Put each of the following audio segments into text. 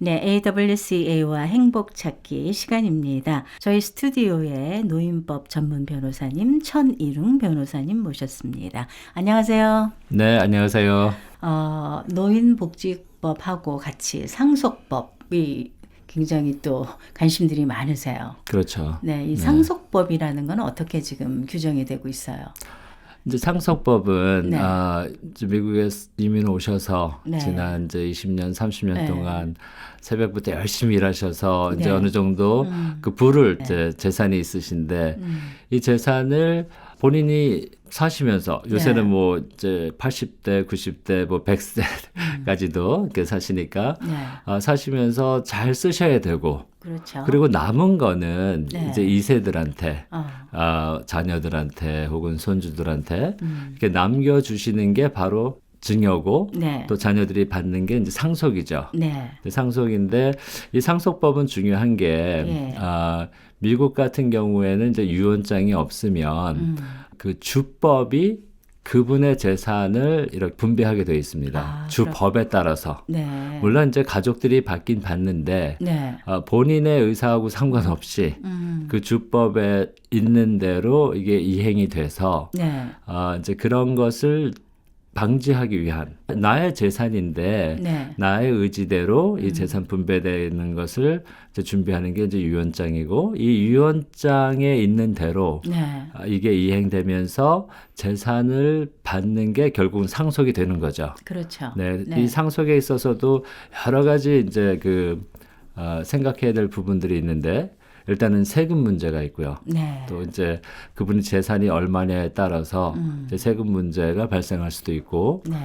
네, AWCA와 행복 찾기 시간입니다. 저희 스튜디오에 노인법 전문 변호사님 천일웅 변호사님 모셨습니다. 안녕하세요. 네, 안녕하세요. 노인복지법하고 같이 상속법이 굉장히 또 관심들이 많으세요. 그렇죠. 네, 이 네. 상속법이라는 건 어떻게 지금 규정이 되고 있어요? 이제 상속법은 네. 이제 미국에 이민 오셔서 네. 지난 이제 20년, 30년 네. 동안 새벽부터 열심히 일하셔서 이제 네. 어느 정도 그 부를 이제 재산이 있으신데 이 재산을 본인이 사시면서 요새는 네. 뭐 이제 80대, 90대, 뭐 100세까지도 이렇게 사시니까 네. 사시면서 잘 쓰셔야 되고 그렇죠. 그리고 남은 거는 네. 이제 2세들한테 어. 자녀들한테 혹은 손주들한테 이렇게 남겨주시는 게 바로 증여고 네. 또 자녀들이 받는 게 이제 상속이죠. 네. 상속인데 이 상속법은 중요한 게 예. 미국 같은 경우에는 이제 유언장이 없으면 그 주법이 그분의 재산을 이렇게 분배하게 되어 있습니다. 주법에 따라서. 네. 물론 이제 가족들이 받긴 받는데 네. 본인의 의사하고 상관없이 그 주법에 있는 대로 이게 이행이 돼서 네. 이제 그런 것을 방지하기 위한 나의 재산인데 네. 나의 의지대로 이 재산 분배되는 것을 이제 준비하는 게 이제 유언장이고 이 유언장에 있는 대로 네. 이게 이행되면서 재산을 받는 게 결국은 상속이 되는 거죠. 그렇죠. 네, 네. 이 상속에 있어서도 여러 가지 이제 생각해야 될 부분들이 있는데 일단은 세금 문제가 있고요. 네. 또 이제 그분이 재산이 얼마냐에 따라서 이제 세금 문제가 발생할 수도 있고, 네.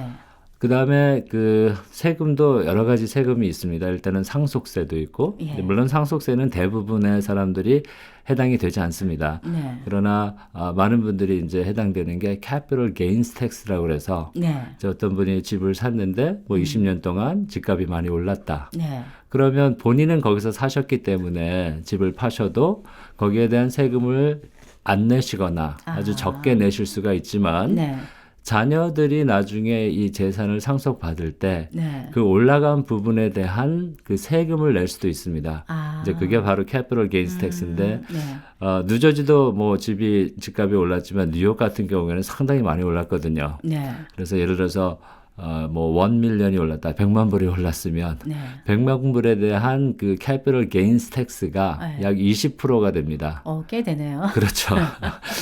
그 다음에 그 세금도 여러 가지 세금이 있습니다. 일단은 상속세도 있고, 예. 물론 상속세는 대부분의 사람들이 해당이 되지 않습니다. 네. 그러나 많은 분들이 이제 해당되는 게 capital gains tax라고 그래서 네. 이제 어떤 분이 집을 샀는데 뭐 20년 동안 집값이 많이 올랐다. 네. 그러면 본인은 거기서 사셨기 때문에 집을 파셔도 거기에 대한 세금을 안 내시거나 아주 적게 내실 수가 있지만 네. 자녀들이 나중에 이 재산을 상속받을 때 네. 그 올라간 부분에 대한 그 세금을 낼 수도 있습니다. 이제 그게 바로 capital gains tax인데 네. 뉴저지도 뭐 집값이 올랐지만 뉴욕 같은 경우에는 상당히 많이 올랐거든요. 네. 그래서 예를 들어서 뭐 1밀리언이 올랐다, 100만 불이 올랐으면 네. 100만 불에 대한 그 capital gains tax가 네. 약 20%가 됩니다. 꽤 되네요. 그렇죠.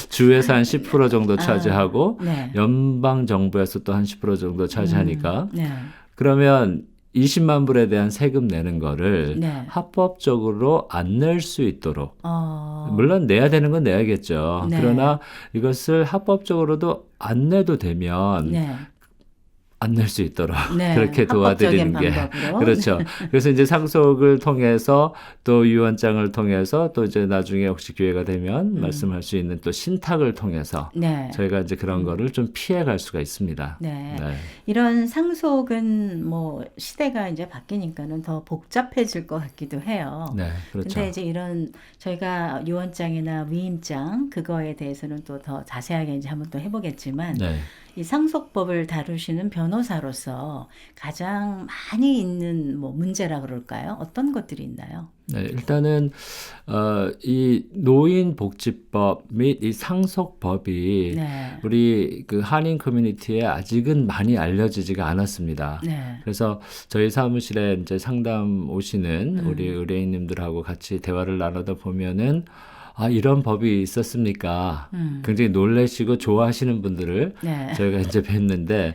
주에서 한 10% 정도 차지하고 네. 연방 정부에서 또 한 10% 정도 차지하니까 네. 그러면 20만 불에 대한 세금 내는 거를 네. 합법적으로 안 낼 수 있도록 어. 물론 내야 되는 건 내야겠죠. 네. 그러나 이것을 합법적으로도 안 내도 되면 네. 안 낼 수 있도록 네. 그렇게 도와드리는 게 합법적인 방법으로. 그렇죠. 그래서 이제 상속을 통해서 또 유언장을 통해서 또 이제 나중에 혹시 기회가 되면 말씀할 수 있는 또 신탁을 통해서 네. 저희가 이제 그런 거를 좀 피해갈 수가 있습니다. 네. 네. 이런 상속은 뭐 시대가 이제 바뀌니까는 더 복잡해질 것 같기도 해요. 네, 그렇죠. 근데 이제 이런 저희가 유언장이나 위임장 그거에 대해서는 또 더 자세하게 이제 한번 또 해보겠지만 네. 이 상속법을 다루시는 변호사로서 가장 많이 있는 뭐 문제라 그럴까요? 어떤 것들이 있나요? 네, 일단은 이 노인복지법 및 이 상속법이 네. 우리 그 한인 커뮤니티에 아직은 많이 알려지지가 않았습니다. 네. 그래서 저희 사무실에 이제 상담 오시는 우리 의뢰인님들하고 같이 대화를 나누다 보면은 이런 법이 있었습니까? 굉장히 놀라시고 좋아하시는 분들을 네. 저희가 이제 뵀는데,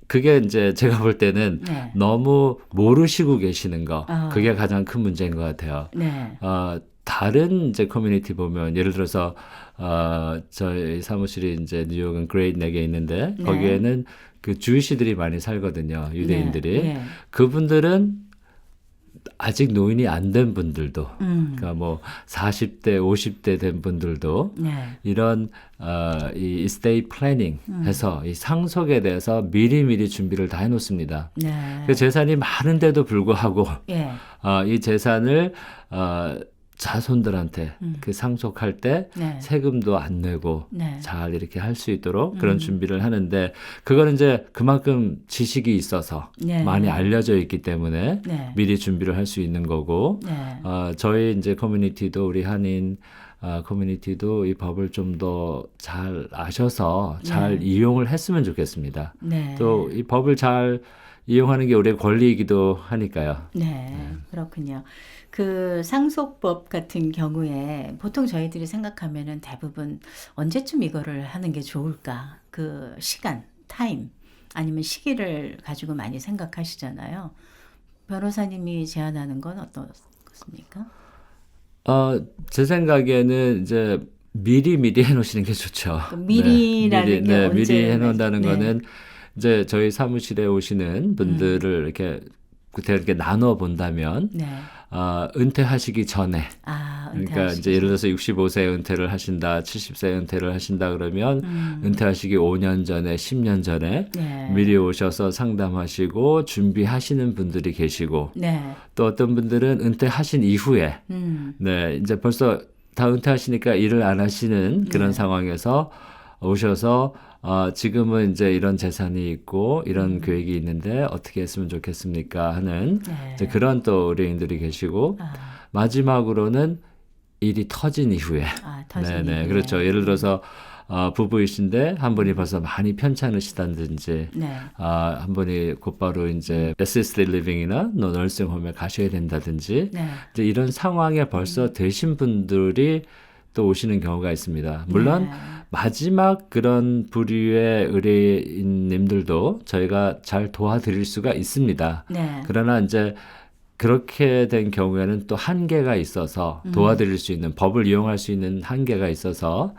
그게 이제 제가 볼 때는 네. 너무 모르시고 계시는 거, 아. 그게 가장 큰 문제인 것 같아요. 네. 다른 이제 커뮤니티 보면 예를 들어서 저희 사무실이 이제 뉴욕은 그레이트 넥에 있는데 네. 거기에는 그 주이시들이 많이 살거든요. 유대인들이. 네. 그분들은 아직 노인이 안 된 분들도, 그러니까 뭐 40대, 50대 된 분들도 네. 이런 이 estate planning 해서 이 상속에 대해서 미리미리 준비를 다 해놓습니다. 네. 그 재산이 많은데도 불구하고 예. 이 재산을 자손들한테 그 상속할 때 네. 세금도 안 내고 네. 잘 이렇게 할 수 있도록 그런 준비를 하는데 그거는 이제 그만큼 지식이 있어서 네. 많이 알려져 있기 때문에 네. 미리 준비를 할 수 있는 거고 네. 저희 이제 커뮤니티도 우리 한인 커뮤니티도 이 법을 좀 더 잘 아셔서 잘 이용을 했으면 좋겠습니다. 네. 또 이 법을 잘 이용하는 게 우리의 권리이기도 하니까요. 네, 그렇군요. 그 상속법 같은 경우에 보통 저희들이 생각하면은 대부분 언제쯤 이거를 하는 게 좋을까? 그 시간, 타임, 아니면 시기를 가지고 많이 생각하시잖아요. 변호사님이 제안하는 건 어떻습니까? 제 생각에는 이제 미리 해놓으시는 게 좋죠. 그 미리라는 게 언제 미리 해놓는다는 네. 거는 이제 저희 사무실에 오시는 분들을 이렇게 이렇게 나눠 본다면 네. 은퇴하시기 전에 그러니까 은퇴하시기 이제 예를 들어서 65세 은퇴를 하신다, 70세 은퇴를 하신다 그러면 은퇴하시기 5년 전에, 10년 전에 네. 미리 오셔서 상담하시고 준비하시는 분들이 계시고 네. 또 어떤 분들은 은퇴하신 이후에 네, 이제 벌써 다 은퇴하시니까 일을 안 하시는 그런 상황에서 오셔서 지금은 이제 이런 재산이 있고 이런 계획이 있는데 어떻게 했으면 좋겠습니까 하는 이제 그런 또 의뢰인들이 계시고 마지막으로는 일이 터진 이후에 터진 네네 이후에. 그렇죠. 예를 들어서 부부이신데 한 분이 벌써 많이 편찮으시다든지 네. 한 분이 곧바로 이제 assisted living이나 nursing홈에 가셔야 된다든지 네. 이제 이런 상황에 벌써 되신 분들이 또 오시는 경우가 있습니다. 물론 네. 마지막 그런 부류의 의뢰인님들도 저희가 잘 도와드릴 수가 있습니다. 네. 그러나 이제 그렇게 된 경우에는 또 한계가 있어서 도와드릴 수 있는 법을 이용할 수 있는 한계가 있어서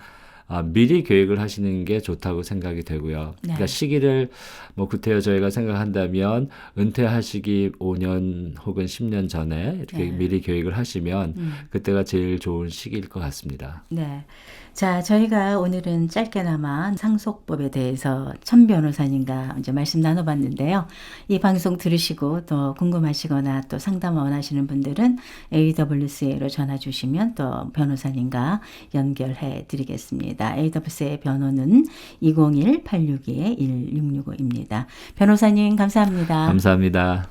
미리 계획을 하시는 게 좋다고 생각이 되고요. 그러니까 시기를 뭐 구태여 저희가 생각한다면 은퇴하시기 5년 혹은 10년 전에 이렇게 미리 계획을 하시면 그때가 제일 좋은 시기일 것 같습니다. 네. 자, 저희가 오늘은 짧게나마 상속법에 대해서 천 변호사님과 이제 말씀 나눠봤는데요. 이 방송 들으시고 또 궁금하시거나 또 상담 원하시는 분들은 AWCA로 전화 주시면 또 변호사님과 연결해 드리겠습니다. AWCA 변호는 201-862-1665입니다. 변호사님 감사합니다. 감사합니다.